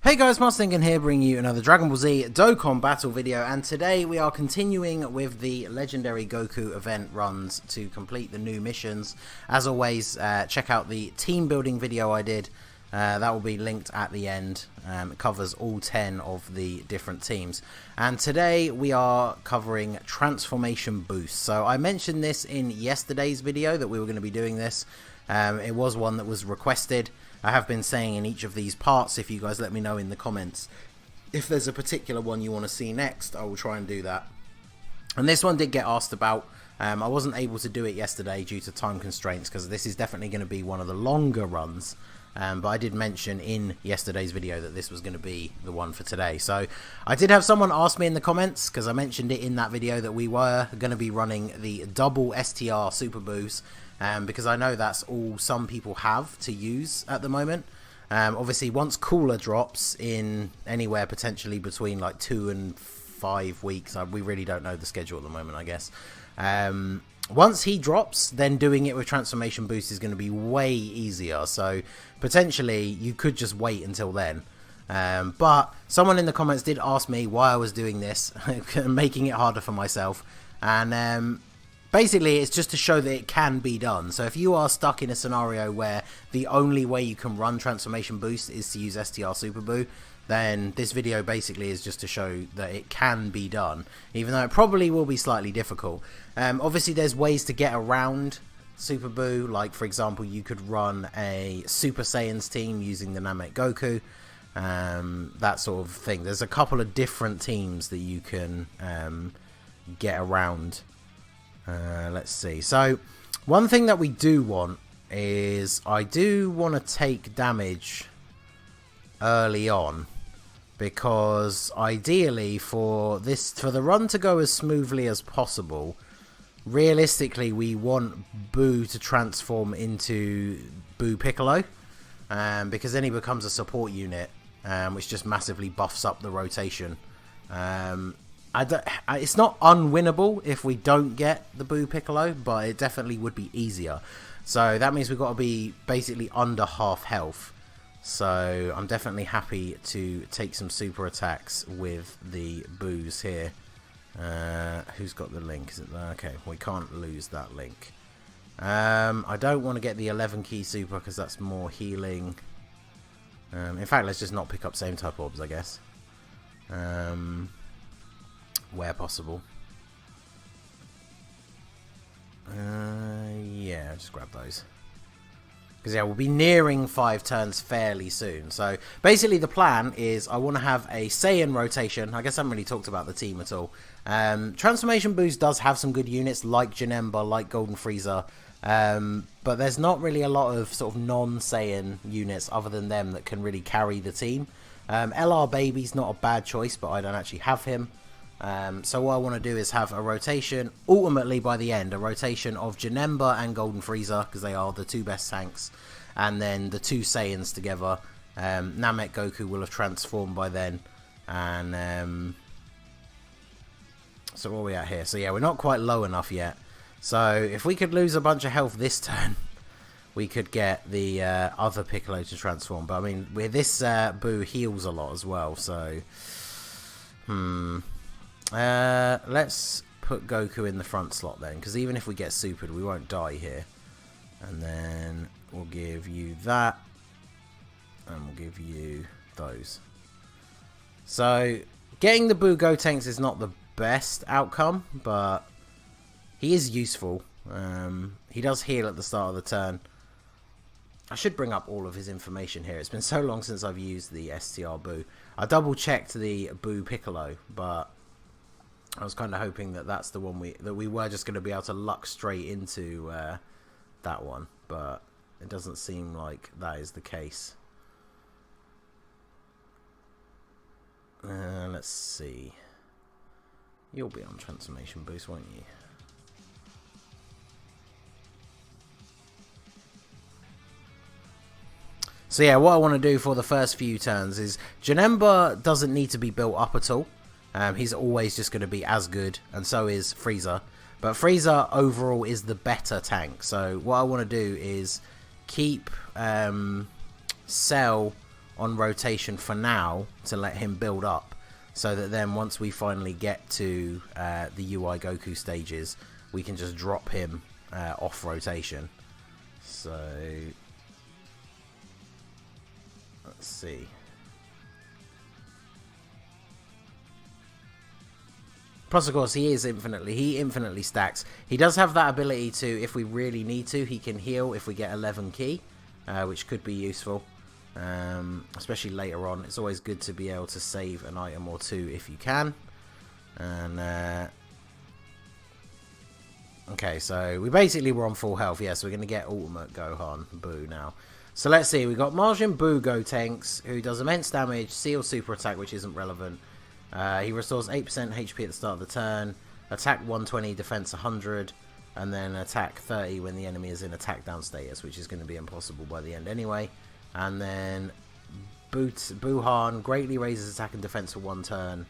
Hey guys, Ningen here, bringing you another Dragon Ball Z Dokkan battle video, and today we are continuing with the legendary Goku event runs to complete the new missions. As always, check out the team building video I did. That will be linked at the end. It covers all 10 of the different teams. And today we are covering transformation boosts. So I mentioned this in yesterday's video that we were going to be doing this. It was one that was requested. I have been saying in each of these parts, if you guys let me know in the comments if there's a particular one you want to see next, I will try and do that. And this one did get asked about. I wasn't able to do it yesterday due to time constraints, because this is definitely going to be one of the longer runs. But I did mention in yesterday's video that this was going to be the one for today. So I did have someone ask me in the comments, because I mentioned it in that video, that we were going to be running the double STR Super Boost. Because I know that's all some people have to use at the moment. Obviously, once Cooler drops in anywhere potentially between like 2 and 5 weeks, we really don't know the schedule at the moment, I guess. Once he drops, then doing it with Transformation Boost is going to be way easier. So potentially you could just wait until then. But someone in the comments did ask me why I was doing this, making it harder for myself. And basically, it's just to show that it can be done. So if you are stuck in a scenario where the only way you can run Transformation Boost is to use STR Super Boo, then this video basically is just to show that it can be done, even though it probably will be slightly difficult. Obviously, there's ways to get around Super Boo, like for example, you could run a Super Saiyans team using the Namek Goku, that sort of thing. There's a couple of different teams that you can get around. Let's see. So one thing that we do want is, I do want to take damage early on, because ideally for the run to go as smoothly as possible, realistically we want Boo to transform into Boo Piccolo, because then he becomes a support unit, which just massively buffs up the rotation. It's not unwinnable if we don't get the Boo Piccolo, but it definitely would be easier. So that means we've got to be basically under half health. So I'm definitely happy to take some super attacks with the Boos here. Who's got the link? Is it there? Okay, we can't lose that link. I don't want to get the 11 key super because that's more healing. In fact, let's just not pick up same type orbs, I guess. Where possible. Yeah, just grab those. Because yeah, we'll be nearing 5 turns fairly soon. So basically the plan is I want to have a Saiyan rotation. I guess I haven't really talked about the team at all. Transformation Boost does have some good units like Janemba, like Golden Frieza. But there's not really a lot of sort of non-Saiyan units other than them that can really carry the team. LR Baby's not a bad choice, but I don't actually have him. So what I want to do is have a rotation, ultimately by the end, a rotation of Janemba and Golden Frieza, because they are the 2 best tanks, and then the 2 Saiyans together. Namek Goku will have transformed by then, and so what are we at here? So yeah, we're not quite low enough yet. So if we could lose a bunch of health this turn, we could get the other Piccolo to transform. But I mean, with this Boo heals a lot as well, so let's put Goku in the front slot then, because even if we get supered, we won't die here. And then we'll give you that, and we'll give you those. So getting the Boo Gotenks is not the best outcome, but he is useful. He does heal at the start of the turn. I should bring up all of his information here. It's been so long since I've used the STR Boo. I double checked the Boo Piccolo, but I was kind of hoping that that's the one we were just going to be able to luck straight into that one, but it doesn't seem like that is the case. Let's see. You'll be on Transformation Boost, won't you? So yeah, what I want to do for the first few turns is Janemba doesn't need to be built up at all. He's always just going to be as good, and so is Frieza. But Frieza overall is the better tank. So what I want to do is keep Cell on rotation for now to let him build up, so that then once we finally get to the UI Goku stages, we can just drop him off rotation. So let's see. Plus, of course, he infinitely stacks. He does have that ability to, if we really need to, he can heal if we get 11 ki, which could be useful, especially later on. It's always good to be able to save an item or two if you can. And okay, so we basically were on full health. Yes, we're going to get Ultimate Gohan Buu now. So let's see, we got Majin Buu Gotenks, who does immense damage, seal super attack, which isn't relevant. He restores 8% HP at the start of the turn, attack 120, defense 100, and then attack 30 when the enemy is in attack down status, which is going to be impossible by the end anyway. And then Buuhan greatly raises attack and defense for 1 turn,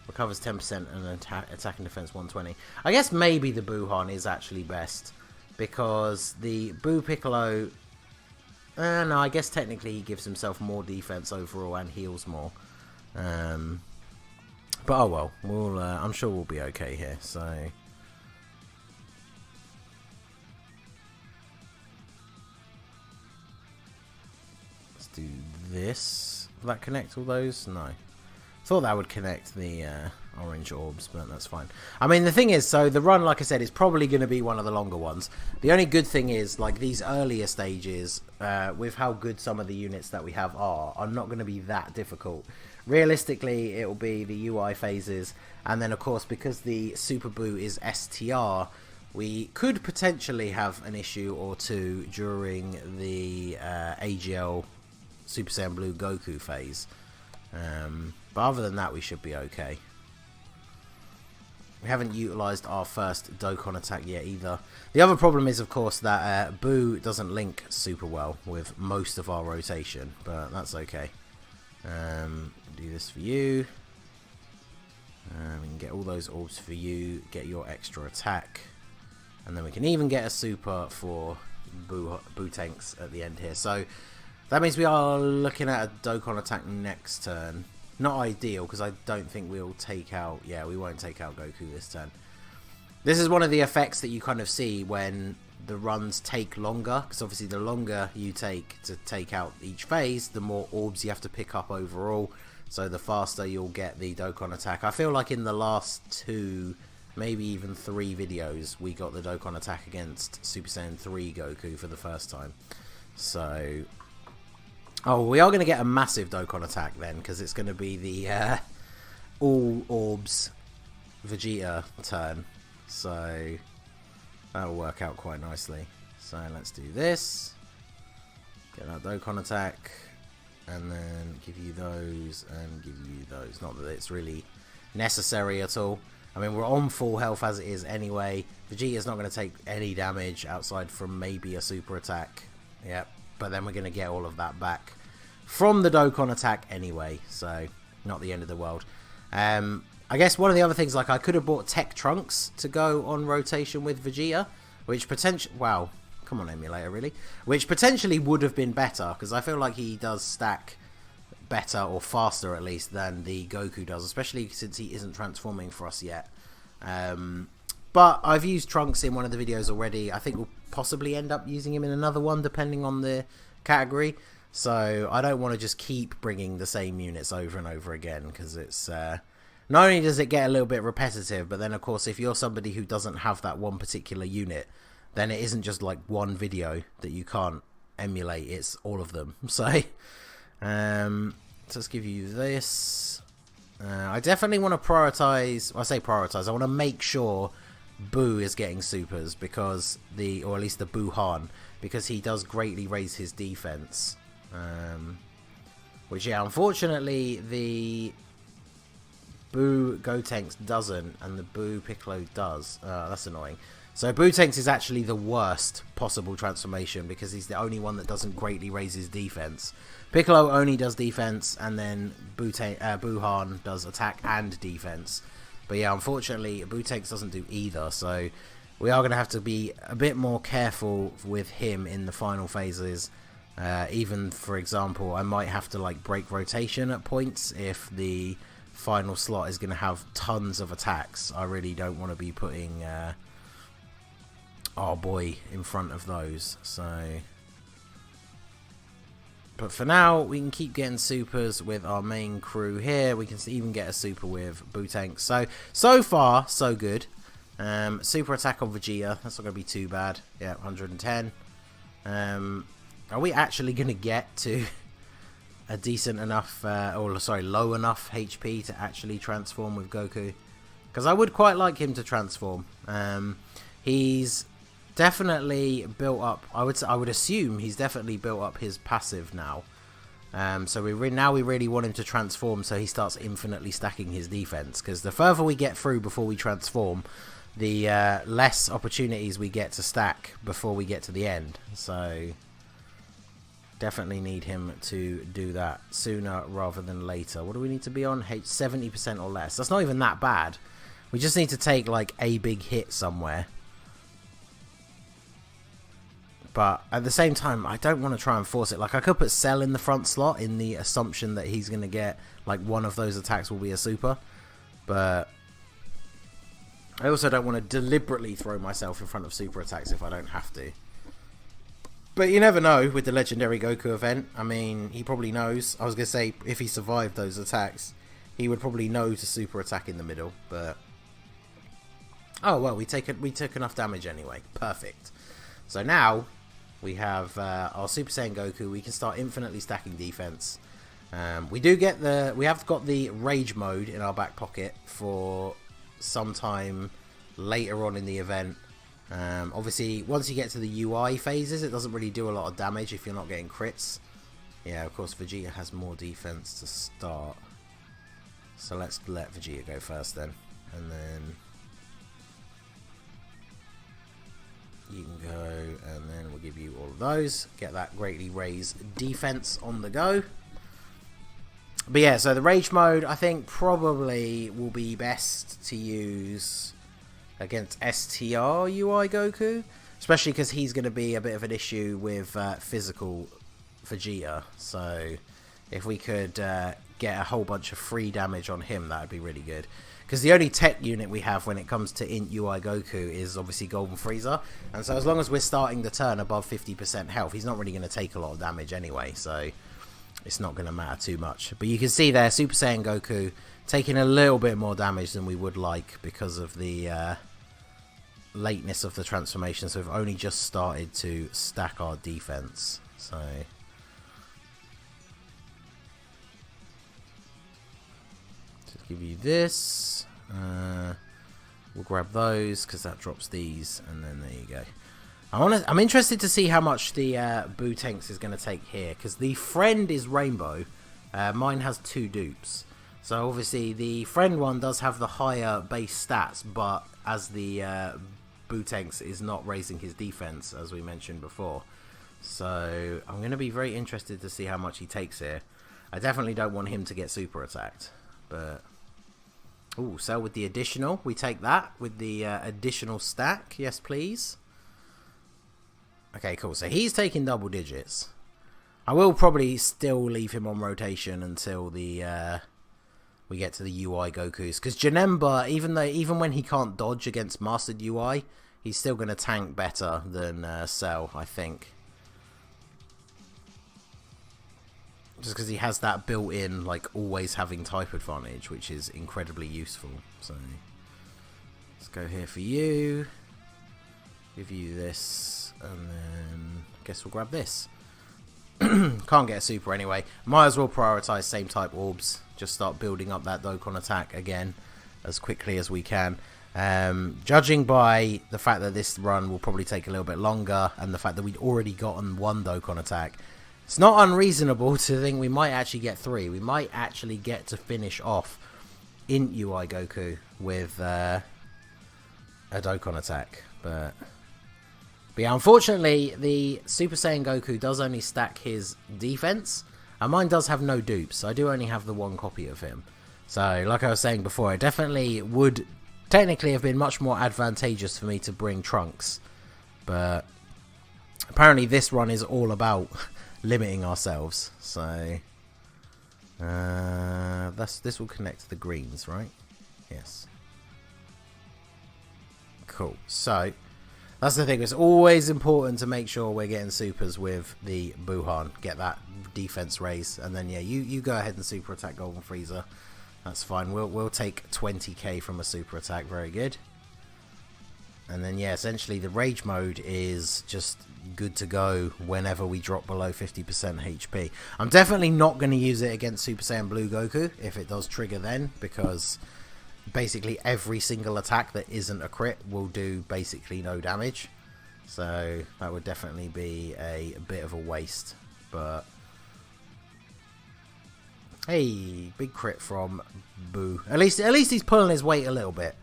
recovers 10% and attack and defense 120. I guess maybe the Buuhan is actually best, because the Buu Piccolo, no, I guess technically he gives himself more defense overall and heals more. But oh well, we'll I'm sure we'll be okay here. So let's do this. Will that connect all those? No. Thought that would connect the orange orbs, but that's fine. I mean, the thing is, so the run, like I said, is probably going to be one of the longer ones. The only good thing is, like, these earlier stages, with how good some of the units that we have are not going to be that difficult. Realistically, it will be the UI phases, and then of course, because the Super Buu is STR, we could potentially have an issue or two during the AGL Super Saiyan Blue Goku phase. But other than that, we should be okay. We haven't utilised our first Dokkan attack yet either. The other problem is, of course, that Buu doesn't link super well with most of our rotation, but that's okay. Do this for you. We can get all those orbs for you, get your extra attack, and then we can even get a super for Buu Tanks at the end here. So that means we are looking at a Dokkan attack next turn. Not ideal, because I don't think we'll take out... Yeah, we won't take out Goku this turn. This is one of the effects that you kind of see when the runs take longer, because obviously the longer you take to take out each phase, the more orbs you have to pick up overall, so the faster you'll get the Dokkan attack. I feel like in the last 2, maybe even 3 videos, we got the Dokkan attack against Super Saiyan 3 Goku for the first time. So... oh, we are going to get a massive Dokkan attack then, because it's going to be the all orbs Vegeta turn. So that'll work out quite nicely. So let's do this. Get that Dokkan attack, and then give you those, and give you those. Not that it's really necessary at all. I mean, we're on full health as it is anyway. Vegeta's not going to take any damage outside from maybe a super attack. Yep. But then we're going to get all of that back from the Dokkan attack anyway, so not the end of the world. I guess one of the other things, like, I could have bought Tech Trunks to go on rotation with Vegeta, which potentially... wow, come on emulator, really? Which potentially would have been better, because I feel like he does stack better, or faster at least, than the Goku does, especially since he isn't transforming for us yet. But I've used Trunks in one of the videos already. I think we'll possibly end up using him in another one, depending on the category. So I don't want to just keep bringing the same units over and over again, because it's... not only does it get a little bit repetitive, but then, of course, if you're somebody who doesn't have that one particular unit, then it isn't just like one video that you can't emulate. It's all of them. So let's give you this. I definitely want to prioritize... well, I say prioritize. I want to make sure Buu is getting supers, because or at least the Buuhan, because he does greatly raise his defense. Which, yeah, unfortunately the Buu Gotenks doesn't, and the Buu Piccolo does. That's annoying. So Buu Tanks is actually the worst possible transformation, because he's the only one that doesn't greatly raise his defense. Piccolo only does defense, and then Buuhan does attack and defense. But yeah, unfortunately, Buu Tanks doesn't do either, so we are going to have to be a bit more careful with him in the final phases. Even, for example, I might have to like break rotation at points if the final slot is going to have tons of attacks. I really don't want to be putting our boy in front of those. But for now, we can keep getting supers with our main crew here. We can even get a super with Bootank. So far, so good. Super attack on Vegeta. That's not going to be too bad. Yeah, 110. Are we actually going to get to a decent enough, low enough HP to actually transform with Goku? Because I would quite like him to transform. He's definitely built up. I would assume he's definitely built up his passive now. So we really want him to transform, so he starts infinitely stacking his defense. Because the further we get through before we transform, the less opportunities we get to stack before we get to the end. So definitely need him to do that sooner rather than later. What do we need to be on? 70% or less. That's not even that bad. We just need to take like a big hit somewhere. But at the same time, I don't want to try and force it. Like, I could put Cell in the front slot in the assumption that he's going to get, like, one of those attacks will be a super. But I also don't want to deliberately throw myself in front of super attacks if I don't have to. But you never know with the Legendary Goku event. I mean, he probably knows. I was going to say, if he survived those attacks, he would probably know to super attack in the middle. But oh, well, we took enough damage anyway. Perfect. So now we have our Super Saiyan Goku. We can start infinitely stacking defense. We have got the Rage mode in our back pocket for sometime later on in the event. Obviously, once you get to the UI phases, it doesn't really do a lot of damage if you're not getting crits. Yeah, of course, Vegeta has more defense to start. So let's let Vegeta go first then. And then you can go, and then we'll give you all of those. Get that greatly raised defense on the go. But yeah, so the Rage mode, I think probably will be best to use against STR UI Goku. Especially because he's going to be a bit of an issue with physical Vegeta. So if we could get a whole bunch of free damage on him, that would be really good. Because the only tech unit we have when it comes to Int UI Goku is obviously Golden Frieza. And so as long as we're starting the turn above 50% health, he's not really going to take a lot of damage anyway. So it's not going to matter too much. But you can see there, Super Saiyan Goku taking a little bit more damage than we would like because of the lateness of the transformation. So we've only just started to stack our defense. So give you this. We'll grab those because that drops these, and then there you go. I'm interested to see how much the Bootanks is going to take here, because the friend is Rainbow. Mine has 2 dupes, so obviously the friend one does have the higher base stats, but as the Bootanks is not raising his defense, as we mentioned before. So I'm going to be very interested to see how much he takes here. I definitely don't want him to get super attacked, but ooh, Cell with the additional. We take that with the additional stack. Yes, please. Okay, cool. So he's taking double digits. I will probably still leave him on rotation until the we get to the UI Gokus. Because Janemba, even when he can't dodge against Mastered UI, he's still going to tank better than Cell, I think. Just because he has that built-in, like, always having type advantage, which is incredibly useful. So let's go here for you. Give you this, and then I guess we'll grab this. Can't get a super anyway. Might as well prioritize same type orbs. Just start building up that Dokkan attack again as quickly as we can. Judging by the fact that this run will probably take a little bit longer, and the fact that we'd already gotten 1 Dokkan attack, it's not unreasonable to think we might actually get 3. We might actually get to finish off Int UI Goku with a Dokkan attack. But yeah, unfortunately, the Super Saiyan Goku does only stack his defense, and mine does have no dupes, so I do only have the 1 copy of him. So, like I was saying before, it definitely would technically have been much more advantageous for me to bring Trunks. But apparently this run is all about limiting ourselves. So this will connect to the greens, right? Yes. Cool. So that's the thing. It's always important to make sure we're getting supers with the Buhan. Get that defense raise, and then yeah, you go ahead and super attack Golden Frieza. That's fine. We'll take 20k from a super attack. Very good. And then yeah, essentially the rage mode is just good to go whenever we drop below 50% HP. I'm definitely not going to use it against Super Saiyan Blue Goku if it does trigger then, because basically every single attack that isn't a crit will do basically no damage. So that would definitely be a bit of a waste. But hey, big crit from Boo. At least he's pulling his weight a little bit.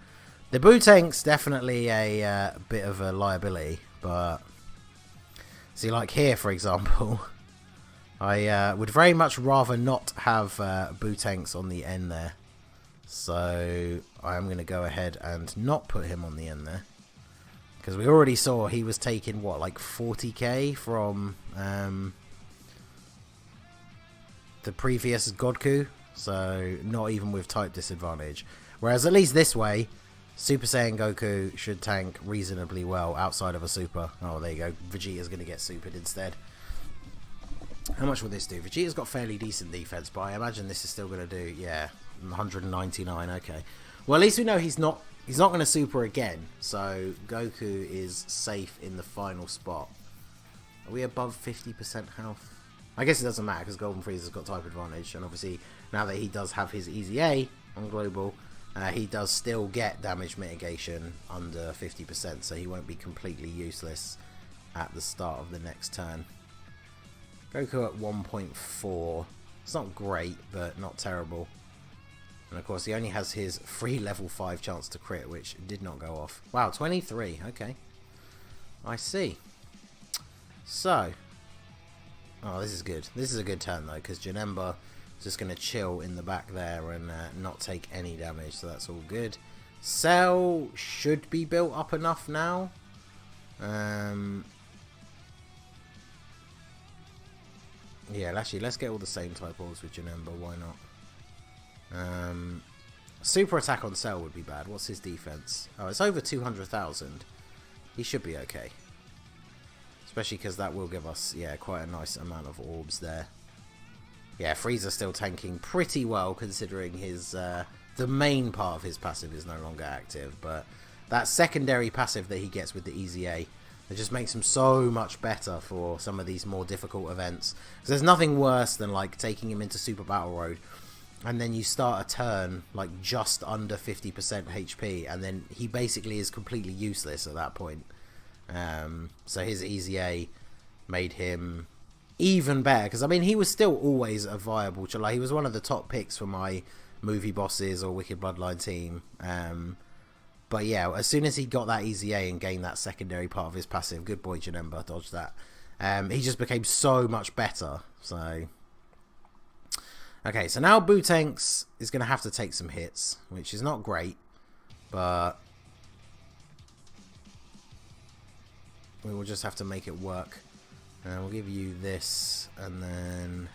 The Boo tank's definitely a bit of a liability, but see, like here, for example, I would very much rather not have Boo tanks on the end there. So I'm going to go ahead and not put him on the end there, because we already saw he was taking what, like 40k from the previous Goku, so not even with type disadvantage. Whereas at least this way, Super Saiyan Goku should tank reasonably well outside of a super. Oh, there you go. Vegeta's going to get supered instead. How much will this do? Vegeta's got fairly decent defense, but I imagine this is still going to do, yeah, 199. Okay. Well, at least we know he's not going to super again. So Goku is safe in the final spot. Are we above 50% health? I guess it doesn't matter because Golden Frieza's got type advantage, and obviously now that he does have his Easy A on global, he does still get damage mitigation under 50%, so he won't be completely useless at the start of the next turn. Goku at 1.4. It's not great, but not terrible. And of course, he only has his free level 5 chance to crit, which did not go off. Wow, 23. Okay. I see. So. Oh, this is good. This is a good turn, though, because Janemba is just going to chill in the back there and not take any damage, so that's all good. Cell should be built up enough now. Yeah, actually, let's get all the same type orbs with Janemba. Why not? Super attack on Cell would be bad. What's his defense? Oh, it's over 200,000. He should be okay. Especially because that will give us, yeah, quite a nice amount of orbs there. Yeah, Frieza's still tanking pretty well considering his the main part of his passive is no longer active. But that secondary passive that he gets with the Easy A, it just makes him so much better for some of these more difficult events. Because there's nothing worse than like taking him into Super Battle Road and then you start a turn like just under 50% HP and then he basically is completely useless at that point. So his Easy A made him even better, because I mean he was still always a viable, like he was one of the top picks for my movie bosses or Wicked Bloodline team. But yeah, as soon as he got that Easy A and gained that secondary part of his passive, good boy Janemba, dodged that. He just became so much better. So okay, so now Bootanks is going to have to take some hits, which is not great, but we will just have to make it work. We'll give you this, and then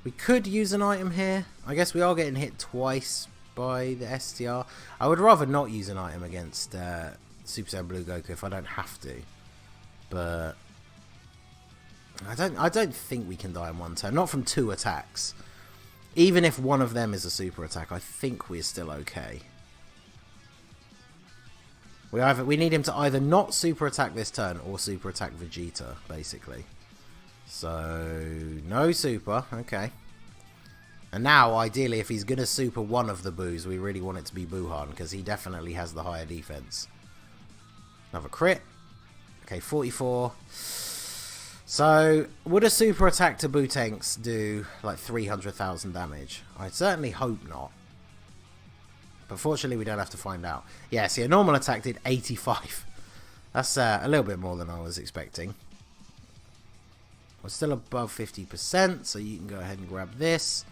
we could use an item here. I guess we are getting hit twice by the STR. I would rather not use an item against Super Saiyan Blue Goku if I don't have to. But I don't think we can die in one turn. Not from 2 attacks. Even if one of them is a super attack, I think we're still okay. We need him to either not super attack this turn or super attack Vegeta, basically. So, no super. Okay. And now, ideally, if he's going to super one of the Boos, we really want it to be Buhan, because he definitely has the higher defense. Another crit. Okay, 44. So, would a super attack to Bootanks do like 300,000 damage? I certainly hope not. But fortunately, we don't have to find out. Yeah, see, a normal attack did 85. That's a little bit more than I was expecting. We're still above 50%, so you can go ahead and grab this.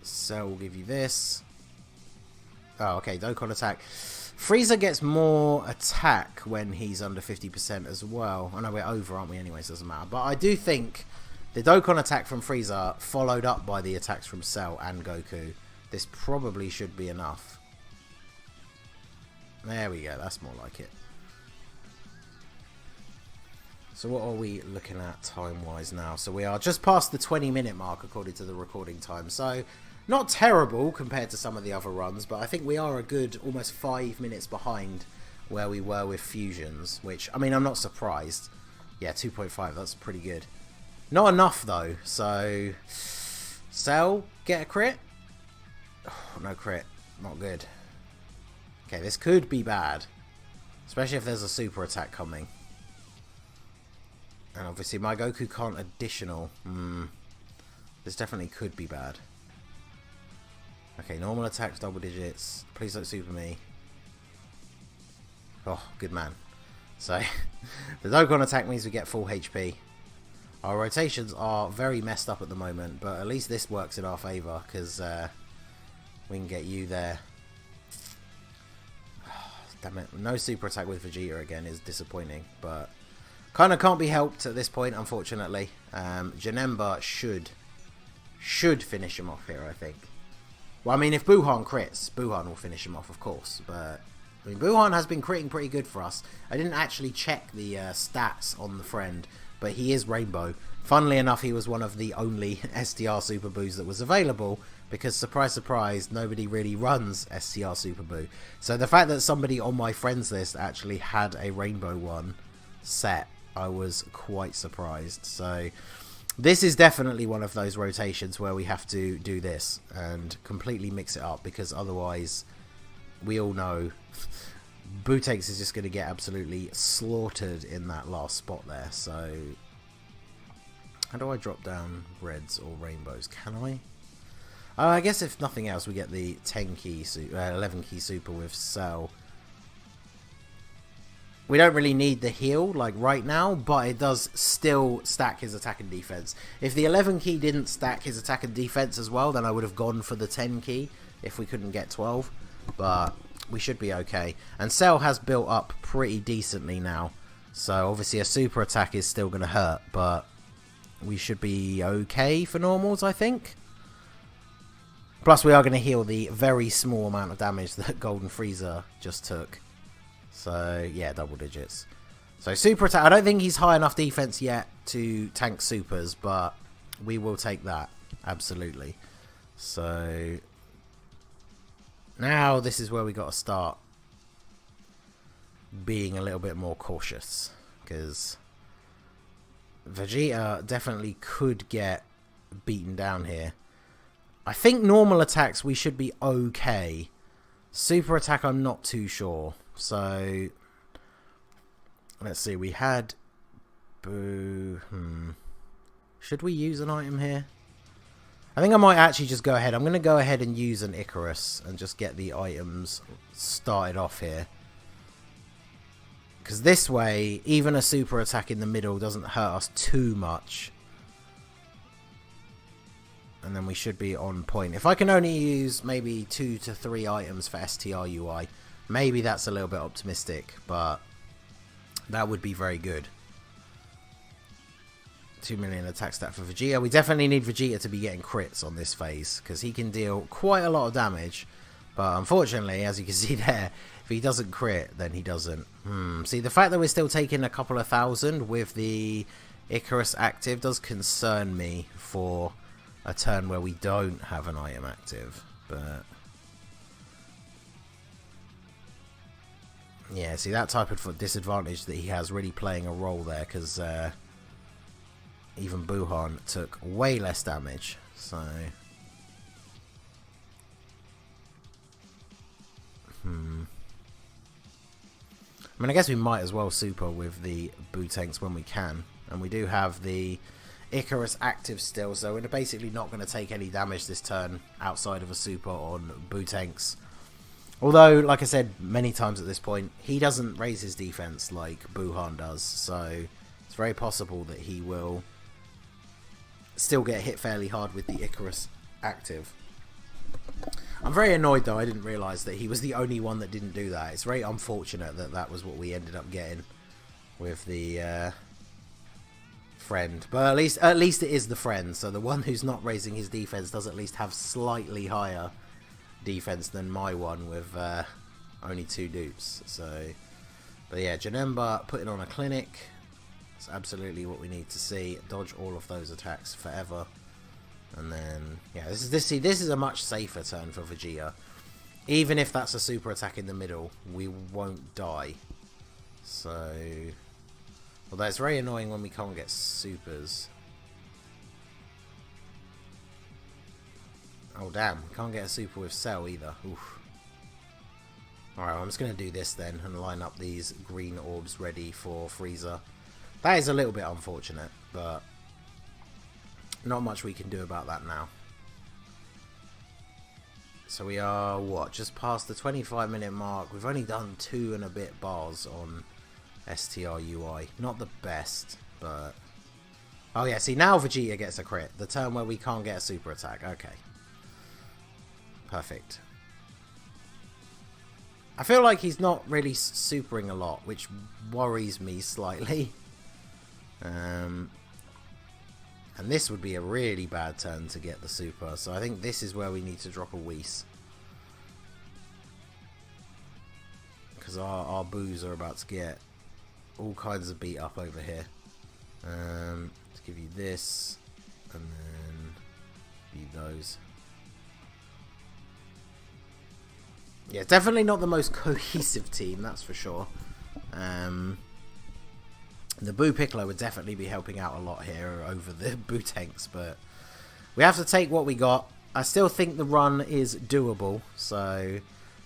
So we'll give you this. Oh, okay, Dokkan attack. Frieza gets more attack when he's under 50% as well. I know we're over, aren't we? Anyways, doesn't matter. But I do think the Dokkan attack from Frieza followed up by the attacks from Cell and Goku. This probably should be enough. There we go. That's more like it. So what are we looking at time-wise now? So we are just past the 20-minute mark according to the recording time. So not terrible compared to some of the other runs, but I think we are a good almost 5 minutes behind where we were with fusions, which, I mean, I'm not surprised. Yeah, 2.5, that's pretty good. Not enough, though, so Cell, get a crit? Oh, no crit, not good. Okay, this could be bad, especially if there's a super attack coming. And obviously my Goku can't additional. This definitely could be bad. Okay, normal attacks, double digits. Please don't super me. Oh, good man. So, the Dokkan attack means we get full HP. Our rotations are very messed up at the moment, but at least this works in our favour, because we can get you there. Damn it. No super attack with Vegeta again is disappointing, but kind of can't be helped at this point, unfortunately. Janemba should finish him off here, I think. Well, I mean, if Buhan crits, Buhan will finish him off, of course. But, I mean, Buhan has been critting pretty good for us. I didn't actually check the stats on the friend, but he is Rainbow. Funnily enough, he was one of the only STR Super Boos that was available, because, surprise, surprise, nobody really runs STR Super Boo. So the fact that somebody on my friends list actually had a Rainbow one set, I was quite surprised. So this is definitely one of those rotations where we have to do this and completely mix it up, because otherwise we all know Butex is just going to get absolutely slaughtered in that last spot there. So how do I drop down reds or rainbows? Can I? I guess if nothing else we get the 10 key 11 key super with Cell. We don't really need the heal, like, right now, but it does still stack his attack and defense. If the 11 key didn't stack his attack and defense as well, then I would have gone for the 10 key if we couldn't get 12. But we should be okay. And Cell has built up pretty decently now. So, obviously, a super attack is still going to hurt, but we should be okay for normals, I think. Plus, we are going to heal the very small amount of damage that Golden Frieza just took. So, yeah, double digits. So, super attack. I don't think he's high enough defense yet to tank supers, but we will take that. Absolutely. So, now this is where we got to start being a little bit more cautious. Because Vegeta definitely could get beaten down here. I think normal attacks we should be okay. Super attack I'm not too sure. So, let's see, we had Boo. Should we use an item here? I think I might actually just go ahead. I'm going to go ahead and use an Icarus and just get the items started off here. Because this way, even a super attack in the middle doesn't hurt us too much. And then we should be on point. If I can only use maybe 2 to 3 items for STR UI, maybe that's a little bit optimistic, but that would be very good. 2 million attack stat for Vegeta. We definitely need Vegeta to be getting crits on this phase, because he can deal quite a lot of damage. But unfortunately, as you can see there, if he doesn't crit, then he doesn't. See, the fact that we're still taking a couple of thousand with the Icarus active does concern me for a turn where we don't have an item active. But yeah, see, that type of disadvantage that he has really playing a role there, because even Buhan took way less damage. So I mean, I guess we might as well super with the Butanks when we can. And we do have the Icarus active still, so we're basically not going to take any damage this turn outside of a super on Butanks. Although, like I said many times at this point, he doesn't raise his defense like Buhan does, so it's very possible that he will still get hit fairly hard with the Icarus active. I'm very annoyed though, I didn't realise that he was the only one that didn't do that. It's very unfortunate that that was what we ended up getting with the friend. But at least it is the friend, so the one who's not raising his defense does at least have slightly higher defense than my one with only 2 dupes. So, but yeah, Janemba putting on a clinic. It's absolutely what we need to see. Dodge all of those attacks forever. And then, yeah, this is a much safer turn for Vegeta. Even if that's a super attack in the middle, we won't die. So, although it's very annoying when we can't get supers. Oh damn, can't get a super with Cell either. Oof. Alright, I'm just going to do this then and line up these green orbs ready for Frieza. That is a little bit unfortunate, but not much we can do about that now. So we are, what, just past the 25-minute mark. We've only done 2 and a bit bars on STR UI. Not the best, but... Oh yeah, see, now Vegeta gets a crit. The turn where we can't get a super attack. Okay. Perfect. I feel like he's not really supering a lot, which worries me slightly. And this would be a really bad turn to get the super, so I think this is where we need to drop a Whis. Because our boos are about to get all kinds of beat up over here. Let's give you this, and then you those. Yeah, definitely not the most cohesive team, that's for sure. The Boo Piccolo would definitely be helping out a lot here over the Boo Tanks, but we have to take what we got. I still think the run is doable, so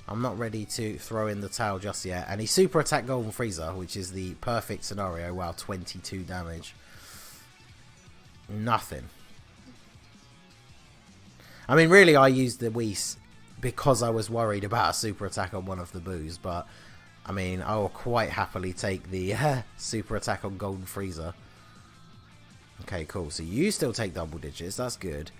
I'm not ready to throw in the towel just yet. And he super attacked Golden Frieza, which is the perfect scenario. Wow, 22 damage. Nothing. I mean, really, I used the Whis because I was worried about a super attack on one of the Boos, but I mean, I will quite happily take the super attack on Golden Frieza. Okay, cool. So you still take double digits. That's good.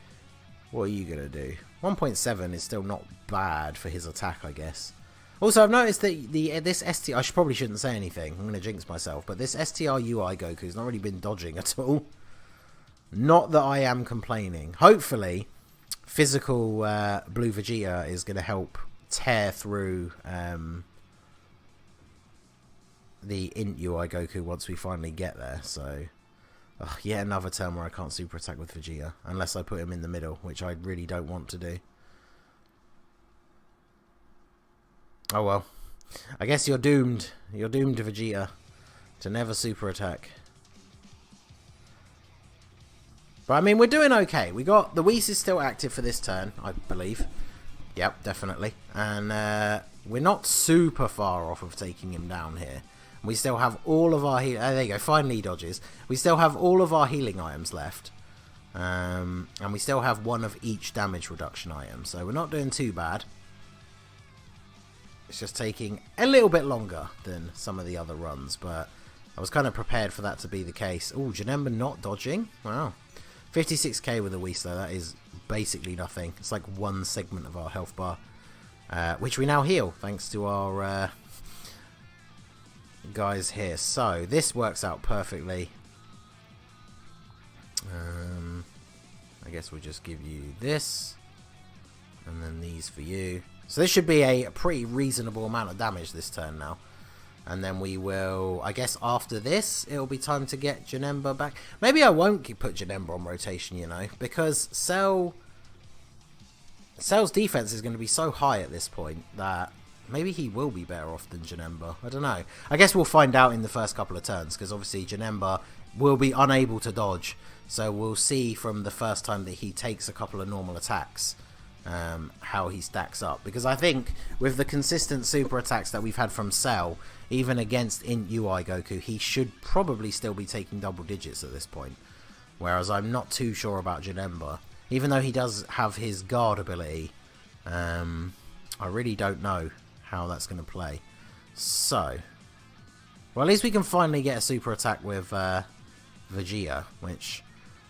What are you going to do? 1.7 is still not bad for his attack, I guess. Also, I've noticed that this STR... I probably shouldn't say anything. I'm going to jinx myself. But this STR UI Goku's not really been dodging at all. Not that I am complaining. Hopefully, physical Blue Vegeta is going to help tear through... the int UI Goku once we finally get there. So yet another turn where I can't super attack with Vegeta unless I put him in the middle, which I really don't want to do. Oh well, I guess you're doomed. You're doomed, Vegeta, to never super attack. But I mean, we're doing okay. We got the Whis is still active for this turn, I believe. Yep, definitely. And we're not super far off of taking him down here. We still have all of our there you go, finally dodges. We still have all of our healing items left. And we still have one of each damage reduction item. So we're not doing too bad. It's just taking a little bit longer than some of the other runs. But I was kind of prepared for that to be the case. Oh, Janemba not dodging? Wow. 56k with a Whis though, that is basically nothing. It's like one segment of our health bar. Which we now heal, thanks to our... guys here. So this works out perfectly. I guess we'll just give you this and then these for you. So this should be a pretty reasonable amount of damage this turn now. And then we will, I guess after this it'll be time to get Janemba back. Maybe I won't put Janemba on rotation, you know, because Cell's defense is going to be so high at this point that maybe he will be better off than Janemba. I don't know. I guess we'll find out in the first couple of turns, because obviously Janemba will be unable to dodge. So we'll see from the first time that he takes a couple of normal attacks how he stacks up. Because I think with the consistent super attacks that we've had from Cell, even against int UI Goku, he should probably still be taking double digits at this point. Whereas I'm not too sure about Janemba. Even though he does have his guard ability, I really don't know how that's going to play. So, well, at least we can finally get a super attack with Vegeta, which,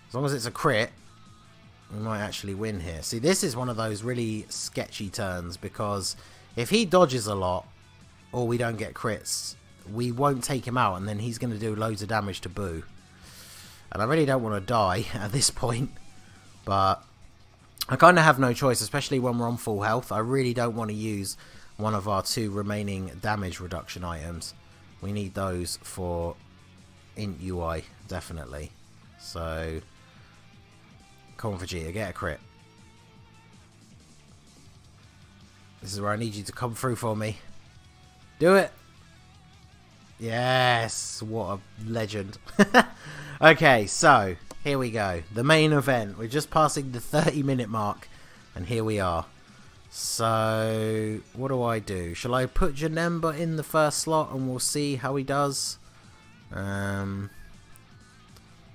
as long as it's a crit, we might actually win here. See, this is one of those really sketchy turns, because if he dodges a lot, or we don't get crits, we won't take him out, and then he's going to do loads of damage to Boo. And I really don't want to die at this point, but I kind of have no choice, especially when we're on full health. I really don't want to use one of our 2 remaining damage reduction items. We need those for int UI, definitely. So, come on, Vegeta, get a crit. This is where I need you to come through for me. Do it! Yes! What a legend. Okay, so, here we go. The main event. We're just passing the 30-minute mark, and here we are. So, what do? Shall I put Janemba in the first slot, and we'll see how he does? I'm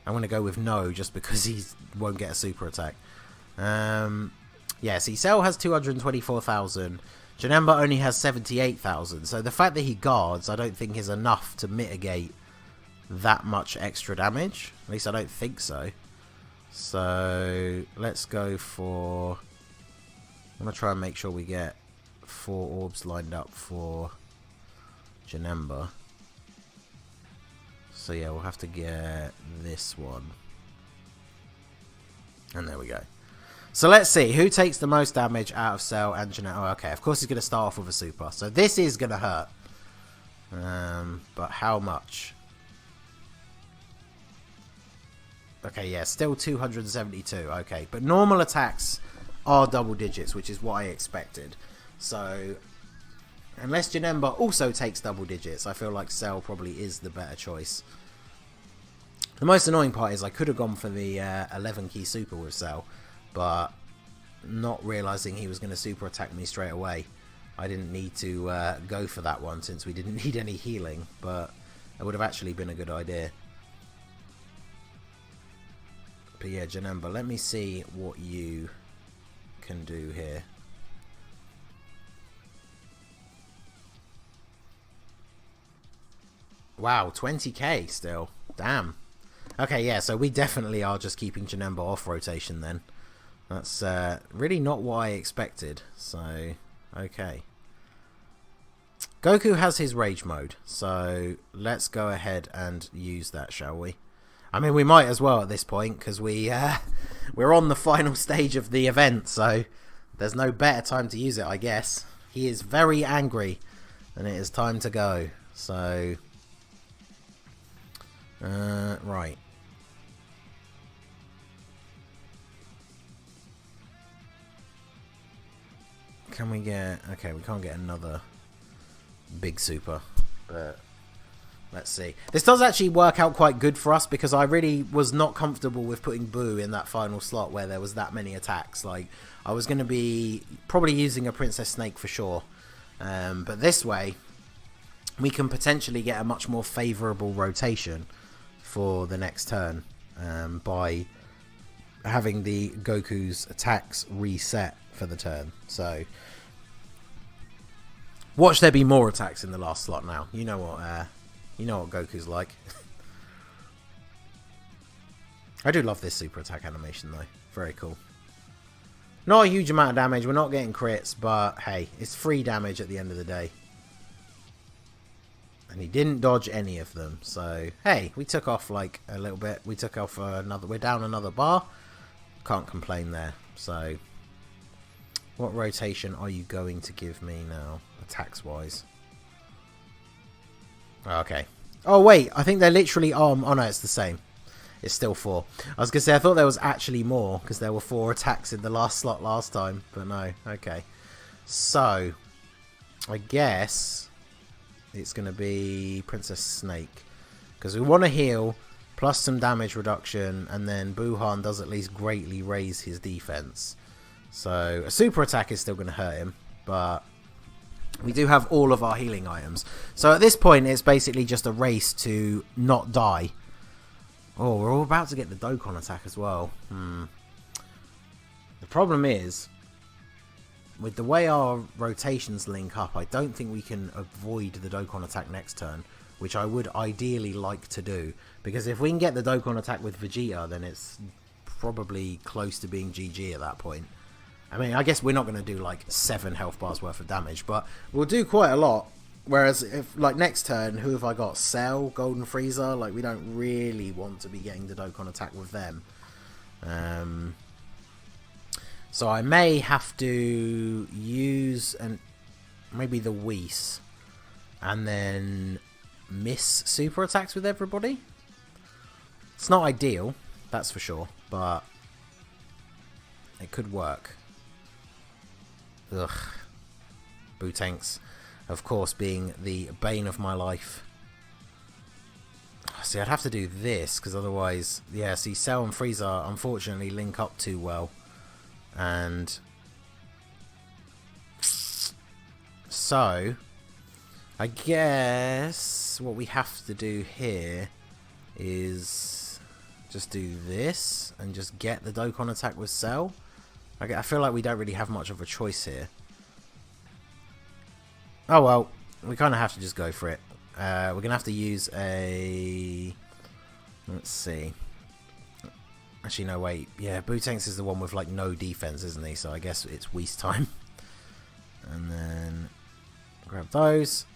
going to go with no, just because he won't get a super attack. Yeah, see, Cell has 224,000. Janemba only has 78,000. So the fact that he guards, I don't think is enough to mitigate that much extra damage. At least I don't think so. So let's go for... I'm going to try and make sure we get 4 orbs lined up for Janemba. So yeah, we'll have to get this one. And there we go. So let's see, who takes the most damage out of Cell and Janemba? Oh, okay, of course he's going to start off with a super. So this is going to hurt. But how much? Okay, yeah, still 272. Okay, but normal attacks are double digits, which is what I expected. So, unless Janemba also takes double digits, I feel like Cell probably is the better choice. The most annoying part is I could have gone for the 11 key super with Cell, but not realizing he was going to super attack me straight away. I didn't need to go for that one since we didn't need any healing, but it would have actually been a good idea. But yeah, Janemba, let me see what you can do here. Wow, 20k still. Damn. Okay, yeah, so we definitely are just keeping Janemba off rotation then. That's really not what I expected. So, okay. Goku has his rage mode, so let's go ahead and use that, shall we? I mean, we might as well at this point, because we're on the final stage of the event, so there's no better time to use it, I guess. He is very angry, and it is time to go. So, right. Can we get... Okay, we can't get another big super, but let's see. This does actually work out quite good for us, because I really was not comfortable with putting Boo in that final slot where there was that many attacks. Like, I was going to be probably using a Princess Snake for sure, but this way we can potentially get a much more favourable rotation for the next turn by having the Goku's attacks reset for the turn. So watch there be more attacks in the last slot now. You know what Goku's like. I do love this super attack animation though. Very cool. Not a huge amount of damage. We're not getting crits, but hey, it's free damage at the end of the day. And he didn't dodge any of them. So, hey, we took off like a little bit. We took off another... We're down another bar. Can't complain there. So, what rotation are you going to give me now, attacks-wise? Okay. Oh, wait. I think they're literally... Oh, no, it's the same. It's still 4. I was going to say, I thought there was actually more, because there were 4 attacks in the last slot last time. But no. Okay. So, I guess it's going to be Princess Snake. Because we want to heal, plus some damage reduction, and then Buhan does at least greatly raise his defense. So, a super attack is still going to hurt him, but we do have all of our healing items. So, at this point, it's basically just a race to not die. Oh, we're all about to get the Dokkan attack as well. The problem is, with the way our rotations link up, I don't think we can avoid the Dokkan attack next turn, which I would ideally like to do. Because if we can get the Dokkan attack with Vegeta, then it's probably close to being GG at that point. I mean, I guess we're not going to do like 7 health bars worth of damage, but we'll do quite a lot. Whereas if like next turn, who have I got? Cell, Golden Frieza. Like we don't really want to be getting the Dokkan attack with them. So I may have to use maybe the Whis and then miss super attacks with everybody. It's not ideal, that's for sure, but it could work. Ugh. Bootanks, of course, being the bane of my life. See, I'd have to do this, because otherwise... Yeah, see, Cell and Frieza, unfortunately, link up too well. And... So... I guess what we have to do here is just do this and just get the Dokkan attack with Cell. I feel like we don't really have much of a choice here. Oh well, we kind of have to just go for it. We're going to have to use a... Let's see. Actually, no, wait. Yeah, Bootanks is the one with like no defense, isn't he? So I guess it's Whis time. And then grab those.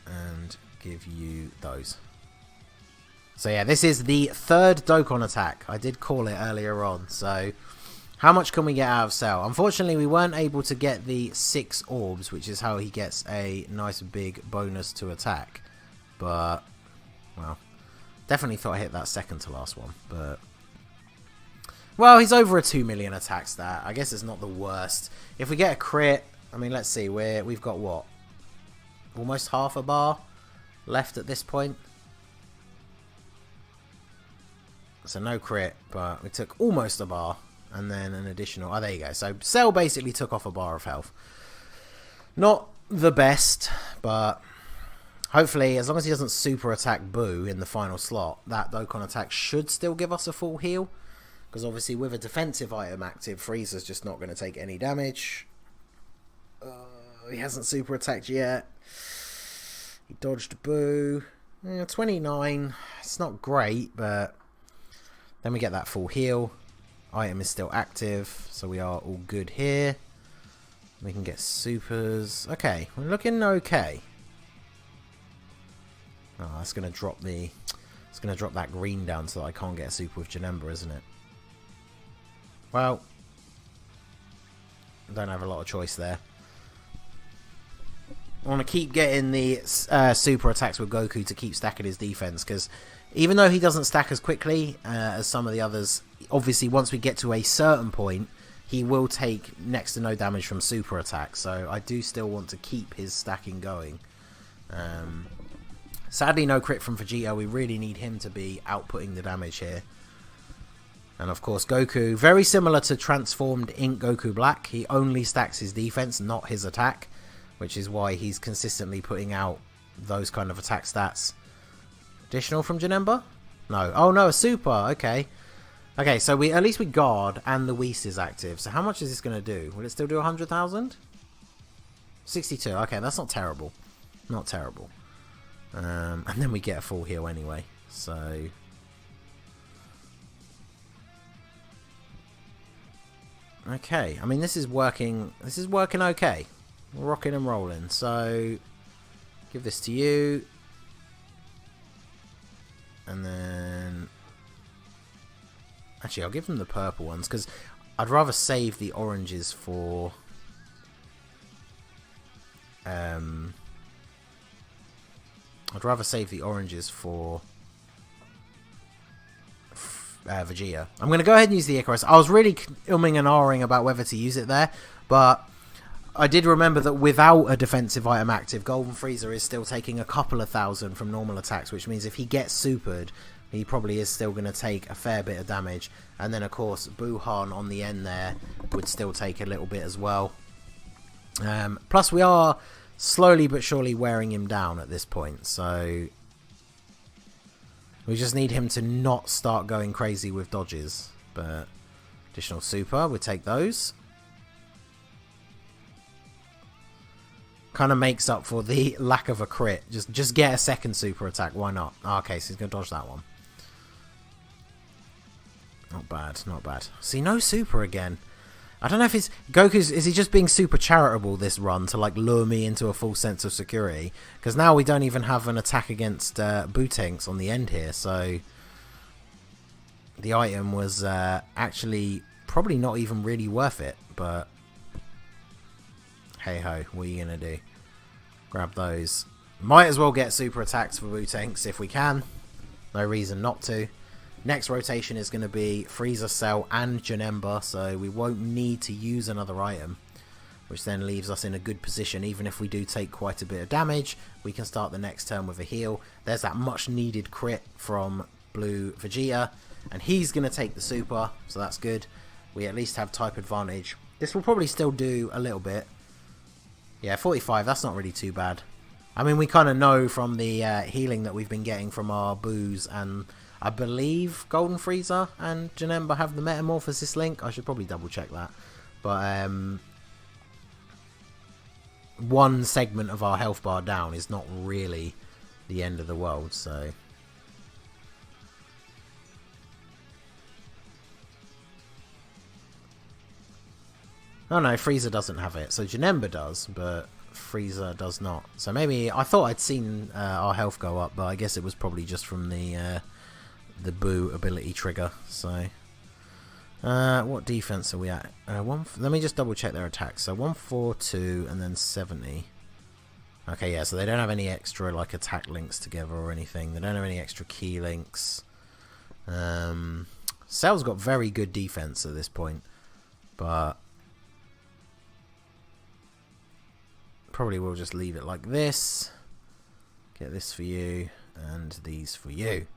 And give you those. So yeah, this is the 3rd Dokkan attack. I did call it earlier on. So how much can we get out of Cell? Unfortunately, we weren't able to get the 6 orbs, which is how he gets a nice big bonus to attack. But, well, definitely thought I hit that second to last one. But, well, he's over a 2 million attack stat. I guess it's not the worst. If we get a crit, I mean, let's see. We've got what? Almost half a bar left at this point. So no crit, but we took almost a bar. And then an additional... Oh, there you go. So Cell basically took off a bar of health. Not the best, but hopefully, as long as he doesn't super attack Boo in the final slot, that Dokkan attack should still give us a full heal. Because obviously, with a defensive item active, Frieza's just not going to take any damage. He hasn't super attacked yet. He dodged Boo. 29. It's not great, but then we get that full heal. Item is still active, so we are all good here. We can get supers. Okay, we're looking okay. Oh, that's gonna drop the... It's gonna drop that green down so that I can't get a super with Janemba, isn't it? Well, I don't have a lot of choice there. I want to keep getting the super attacks with Goku to keep stacking his defense, because even though he doesn't stack as quickly as some of the others, obviously once we get to a certain point, he will take next to no damage from super attacks. So I do still want to keep his stacking going. Sadly, no crit from Vegeta. We really need him to be outputting the damage here. And of course, Goku, very similar to transformed Ink Goku Black, he only stacks his defense, not his attack, which is why he's consistently putting out those kind of attack stats. Additional from Janemba? No. Oh no, a super. Okay. Okay, so at least we guard and the Whis is active. So how much is this going to do? Will it still do 100,000? 62. Okay, that's not terrible. Not terrible. And then we get a full heal anyway. So... Okay, I mean this is working okay. We're rocking and rolling. So give this to you. And then actually I'll give them the purple ones because I'd rather save the oranges for Vegeta. I'm going to go ahead and use the Icarus. I was really umming and ahhing about whether to use it there, but I did remember that without a defensive item active, Golden Frieza is still taking a couple of thousand from normal attacks, which means if he gets supered, he probably is still going to take a fair bit of damage. And then, of course, Buhan on the end there would still take a little bit as well. Plus, we are slowly but surely wearing him down at this point, so... We just need him to not start going crazy with dodges. But additional super, we'll take those. Kind of makes up for the lack of a crit. Just get a second super attack, why not? Oh, okay, so he's going to dodge that one. Not bad, not bad. See, no super again. I don't know if it's... Goku's... Is he just being super charitable this run to, like, lure me into a false sense of security? Because now we don't even have an attack against Bootanks on the end here, so... The item was actually probably not even really worth it, but... Hey-ho, what are you going to do? Grab those. Might as well get super attacks for Bootanks if we can. No reason not to. Next rotation is going to be Frieza, Cell and Janemba, so we won't need to use another item, which then leaves us in a good position. Even if we do take quite a bit of damage, we can start the next turn with a heal. There's that much needed crit from Blue Vegeta, and he's going to take the super, so that's good. We at least have type advantage. This will probably still do a little bit. Yeah, 45, that's not really too bad. I mean, we kind of know from the healing that we've been getting from our Boos, and I believe Golden Frieza and Janemba have the Metamorphosis link. I should probably double check that. But one segment of our health bar down is not really the end of the world, so... Oh no, Frieza doesn't have it. So Janemba does, but Frieza does not. So maybe... I thought I'd seen our health go up, but I guess it was probably just from the Boo ability trigger. So what defense are we at? Let me just double check their attacks. So 142 and then 70. Okay, yeah, so they don't have any extra like attack links together or anything. They don't have any extra key links. Cell's got very good defense at this point, but probably we'll just leave it like this. Get this for you and these for you.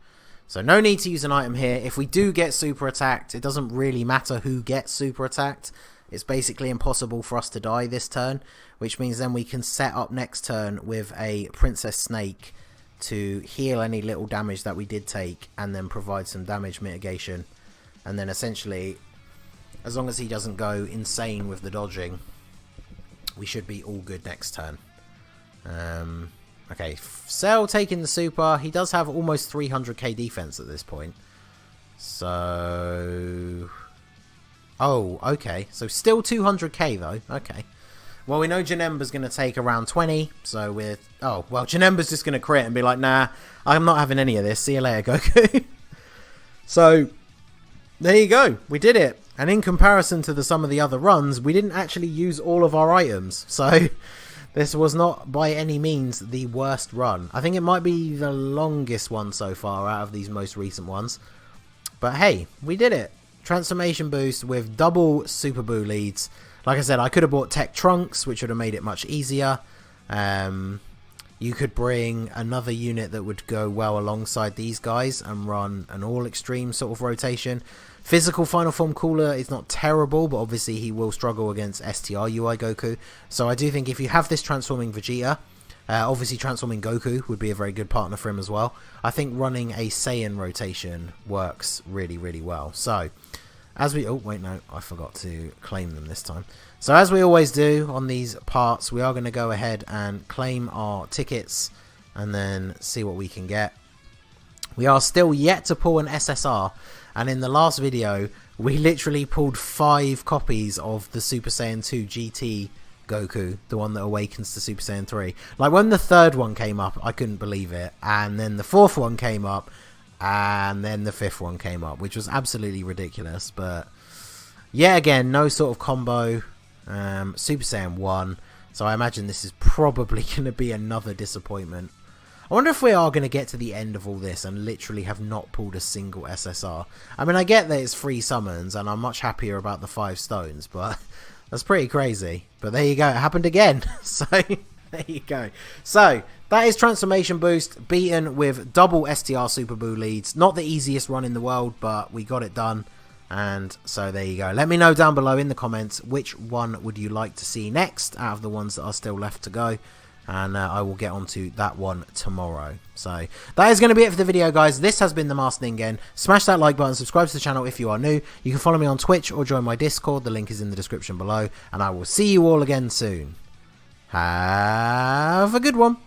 So no need to use an item here. If we do get super attacked, it doesn't really matter who gets super attacked. It's basically impossible for us to die this turn, which means then we can set up next turn with a Princess Snake to heal any little damage that we did take and then provide some damage mitigation. And then essentially, as long as he doesn't go insane with the dodging, we should be all good next turn. Okay, Cell taking the super. He does have almost 300k defense at this point. So... Oh, okay. So still 200k though. Okay. Well, we know Janemba's going to take around 20. So with... Oh, well, Janemba's just going to crit and be like, nah, I'm not having any of this. See you later, Goku. So, there you go. We did it. And in comparison to some of the other runs, we didn't actually use all of our items. So... This was not by any means the worst run. I think it might be the longest one so far out of these most recent ones. But hey, we did it. Transformation boost with double Super Boo leads. Like I said, I could have bought Tech Trunks, which would have made it much easier. You could bring another unit that would go well alongside these guys and run an all-extreme sort of rotation. Physical Final Form Cooler is not terrible, but obviously he will struggle against STR UI Goku. So I do think if you have this transforming Vegeta, obviously transforming Goku would be a very good partner for him as well. I think running a Saiyan rotation works really, really well. So, as we... Oh, wait, no, I forgot to claim them this time. So as we always do on these parts, we are going to go ahead and claim our tickets and then see what we can get. We are still yet to pull an SSR. And in the last video, we literally pulled 5 copies of the Super Saiyan 2 GT Goku, the one that awakens to Super Saiyan 3. Like, when the 3rd one came up, I couldn't believe it. And then the 4th one came up, and then the 5th one came up, which was absolutely ridiculous. But, yeah, again, no sort of combo. Super Saiyan 1. So I imagine this is probably going to be another disappointment. I wonder if we are going to get to the end of all this and literally have not pulled a single SSR. I mean, I get that it's 3 summons and I'm much happier about the 5 stones, but that's pretty crazy. But there you go, it happened again. So, there you go. So, that is Transformation Boost, beaten with double STR Super Boo leads. Not the easiest run in the world, but we got it done. And so there you go. Let me know down below in the comments which one would you like to see next out of the ones that are still left to go. And I will get onto that one tomorrow. So that is going to be it for the video, guys. This has been the Master Ningen. Smash that like button, subscribe to the channel if you are new. You can follow me on Twitch or join my Discord. The link is in the description below. And I will see you all again soon. Have a good one.